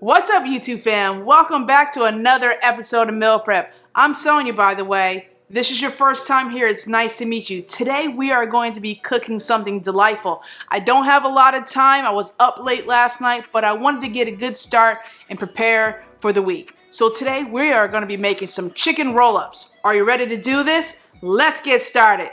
What's up, YouTube fam? Welcome back to another episode of Meal Prep. I'm Sonya, by the way. This is your first time here. It's nice to meet you. Today we are going to be cooking something delightful. I don't have a lot of time. I was up late last night, but I wanted to get a good start and prepare for the week. So today we are going to be making some chicken roll-ups. Are you ready to do this? Let's get started.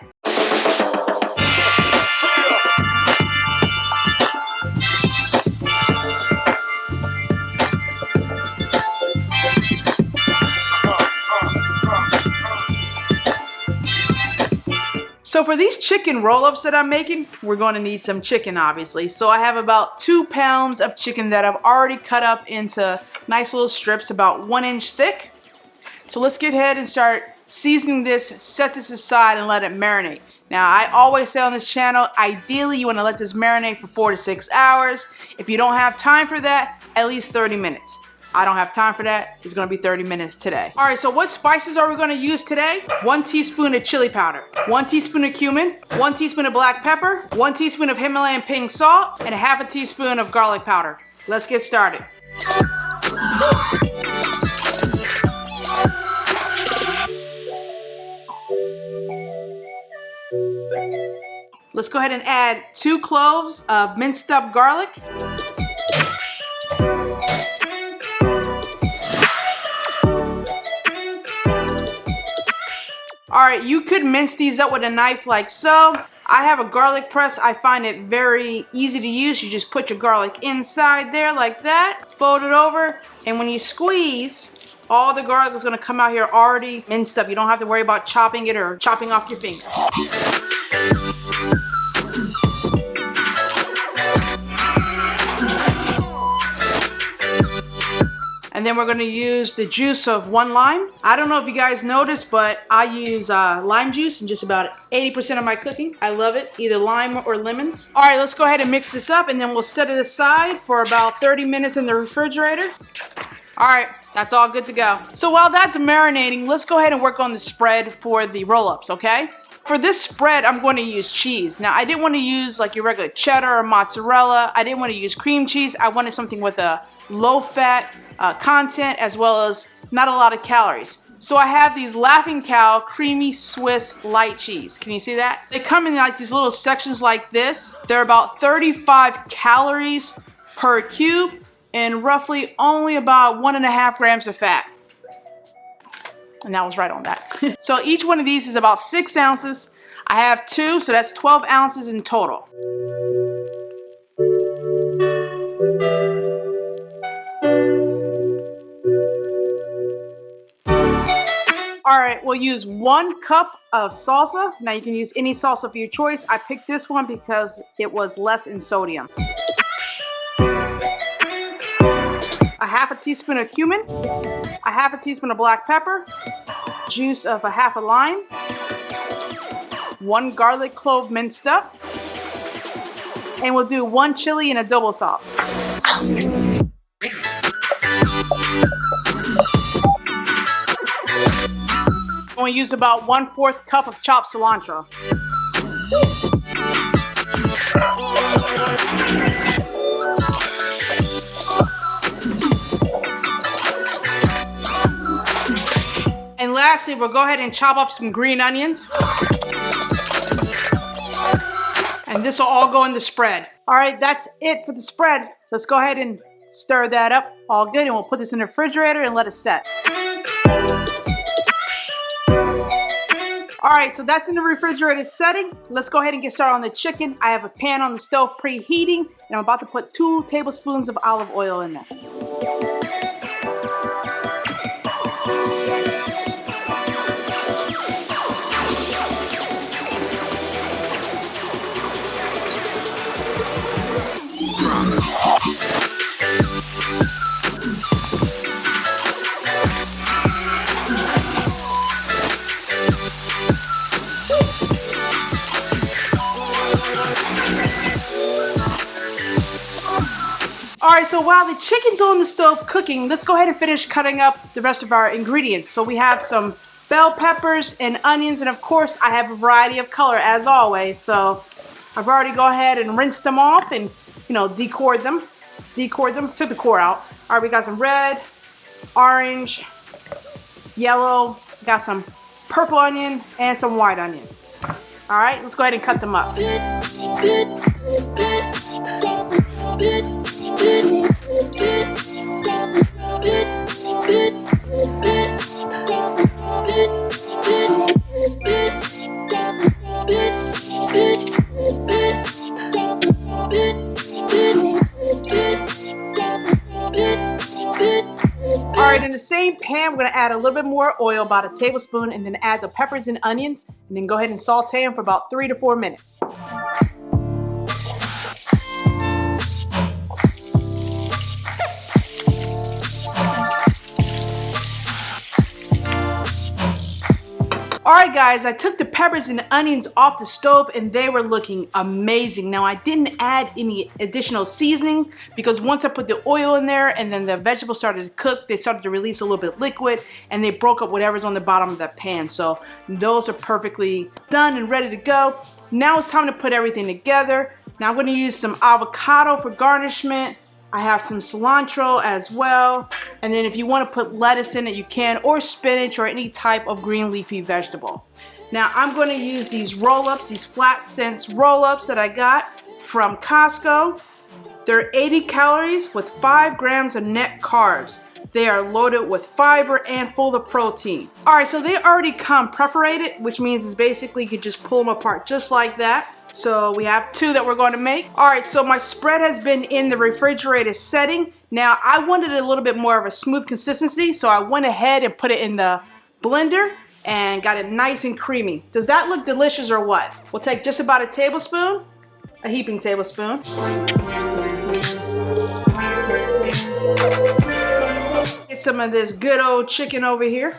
So for these chicken roll-ups that I'm making, we're going to need some chicken, obviously. So I have about 2 pounds of chicken that I've already cut up into nice little strips, about 1 inch thick. So let's get ahead and start seasoning this, set this aside, and let it marinate. Now, I always say on this channel, ideally you want to let this marinate for 4 to 6 hours. If you don't have time for that, at least 30 minutes. I don't have time for that. It's gonna be 30 minutes today. All right, so what spices are we gonna use today? 1 teaspoon of chili powder, 1 teaspoon of cumin, 1 teaspoon of black pepper, 1 teaspoon of Himalayan pink salt, and 1/2 teaspoon of garlic powder. Let's get started. Let's go ahead and add 2 cloves of minced up garlic. All right, you could mince these up with a knife like so. I have a garlic press. I find it very easy to use. You just put your garlic inside there like that, fold it over, and when you squeeze, all the garlic is gonna come out here already minced up. You don't have to worry about chopping it or chopping off your finger. And then we're gonna use the juice of 1 lime. I don't know if you guys noticed, but I use lime juice in just about 80% of my cooking. I love it, either lime or lemons. All right, let's go ahead and mix this up, and then we'll set it aside for about 30 minutes in the refrigerator. All right, that's all good to go. So while that's marinating, let's go ahead and work on the spread for the roll-ups, okay? For this spread, I'm going to use cheese. Now, I didn't want to use like your regular cheddar or mozzarella. I didn't want to use cream cheese. I wanted something with a low-fat content as well as not a lot of calories. So I have these Laughing Cow creamy Swiss light cheese. Can you see that? They come in like these little sections like this. They're about 35 calories per cube and roughly only about 1.5 grams of fat. And that was right on that. So each one of these is about 6 ounces. I have 2, so that's 12 ounces in total. All right, we'll use 1 cup of salsa. Now you can use any salsa of your choice. I picked this one because it was less in sodium. 1/2 teaspoon of cumin, 1/2 teaspoon of black pepper, juice of 1/2 lime, 1 garlic clove minced up, and we'll do 1 chili in adobo sauce. We'll use about 1/4 cup of chopped cilantro. And lastly, we'll go ahead and chop up some green onions. And this will all go in the spread. All right, that's it for the spread. Let's go ahead and stir that up all good, and we'll put this in the refrigerator and let it set. All right, so that's in the refrigerated setting. Let's go ahead and get started on the chicken. I have a pan on the stove preheating, and I'm about to put 2 tablespoons of olive oil in there. All right, so while the chicken's on the stove cooking, let's go ahead and finish cutting up the rest of our ingredients. So we have some bell peppers and onions, and of course I have a variety of color as always. So I've already go ahead and rinsed them off and, you know, decored them, took the core out. All right, we got some red, orange, yellow, got some purple onion and some white onion. All right, let's go ahead and cut them up. Alright, in the same pan, we're going to add a little bit more oil, about a tablespoon, and then add the peppers and onions, and then go ahead and saute them for about 3 to 4 minutes. Alright guys, I took the peppers and onions off the stove and they were looking amazing. Now I didn't add any additional seasoning because once I put the oil in there and then the vegetables started to cook, they started to release a little bit of liquid and they broke up whatever's on the bottom of that pan. So those are perfectly done and ready to go. Now it's time to put everything together. Now I'm going to use some avocado for garnishment. I have some cilantro as well. And then if you want to put lettuce in it, you can, or spinach or any type of green leafy vegetable. Now I'm going to use these roll-ups, these flat cents roll-ups that I got from Costco. They're 80 calories with 5 grams of net carbs. They are loaded with fiber and full of protein. All right, so they already come perforated, which means it's basically you can just pull them apart just like that. So we have 2 that we're going to make. All right, so my spread has been in the refrigerator setting. Now I wanted a little bit more of a smooth consistency, so I went ahead and put it in the blender and got it nice and creamy. Does that look delicious or what? We'll take just about a tablespoon, a heaping tablespoon. Get some of this good old chicken over here.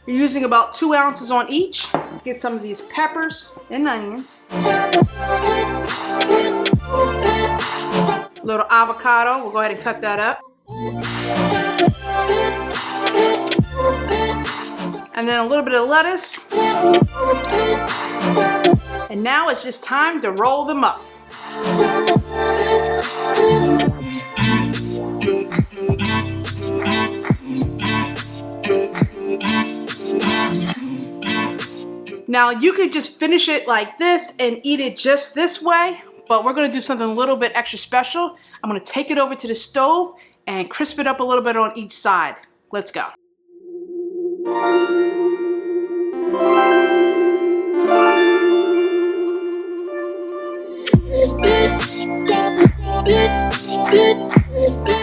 You're using about 2 ounces on each. Get some of these peppers and onions. A little avocado. We'll go ahead and cut that up. And then a little bit of lettuce. And now it's just time to roll them up. Now you could just finish it like this and eat it just this way, but we're gonna do something a little bit extra special. I'm gonna take it over to the stove and crisp it up a little bit on each side. Let's go.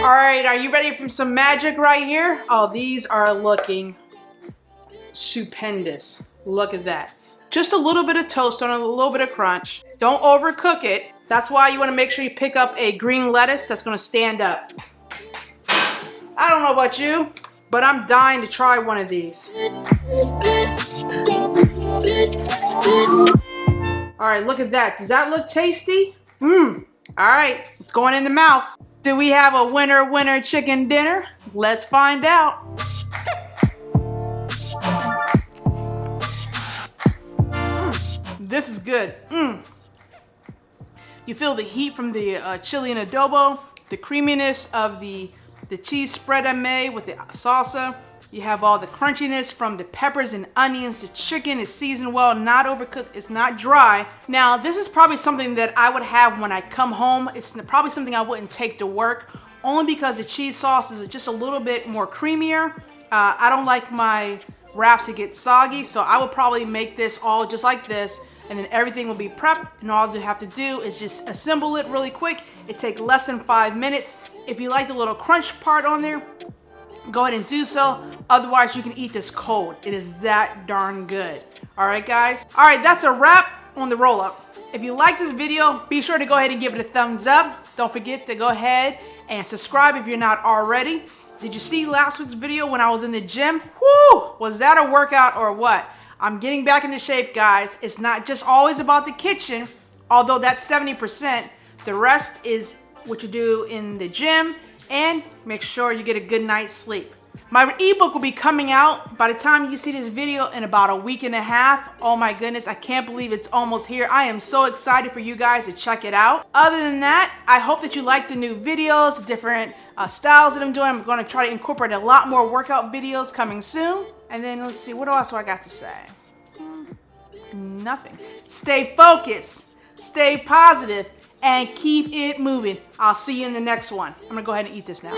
All right, are you ready for some magic right here? Oh, these are looking stupendous. Look at that. Just a little bit of toast on it, a little bit of crunch. Don't overcook it. That's why you want to make sure you pick up a green lettuce that's going to stand up. I don't know about you, but I'm dying to try one of these. All right, look at that. Does that look tasty? All right, it's going in the mouth. Do we have a winner chicken dinner? Let's find out. This is good. You feel the heat from the chili and adobo, the creaminess of the cheese spread I made with the salsa. You have all the crunchiness from the peppers and onions. The chicken is seasoned well, not overcooked, it's not dry. Now, this is probably something that I would have when I come home. It's probably something I wouldn't take to work, only because the cheese sauce is just a little bit more creamier. I don't like my wraps to get soggy, so I would probably make this all just like this, and then everything will be prepped, and all you have to do is just assemble it really quick. It takes less than 5 minutes. If you like the little crunch part on there, go ahead and do so. Otherwise, you can eat this cold. It is that darn good. All right, guys. All right, that's a wrap on the roll-up. If you like this video, be sure to go ahead and give it a thumbs up. Don't forget to go ahead and subscribe if you're not already. Did you see last week's video when I was in the gym? Woo! Was that a workout or what? I'm getting back into shape, guys. It's not just always about the kitchen, although that's 70%. The rest is what you do in the gym, and make sure you get a good night's sleep. My ebook will be coming out by the time you see this video in about a week and a half. Oh my goodness, I can't believe it's almost here. I am so excited for you guys to check it out. Other than that, I hope that you like the new videos, the different styles that I'm doing. I'm going to try to incorporate a lot more workout videos coming soon. And then let's see, what else do I got to say? Nothing. Stay focused, stay positive, and keep it moving. I'll see you in the next one. I'm gonna go ahead and eat this now.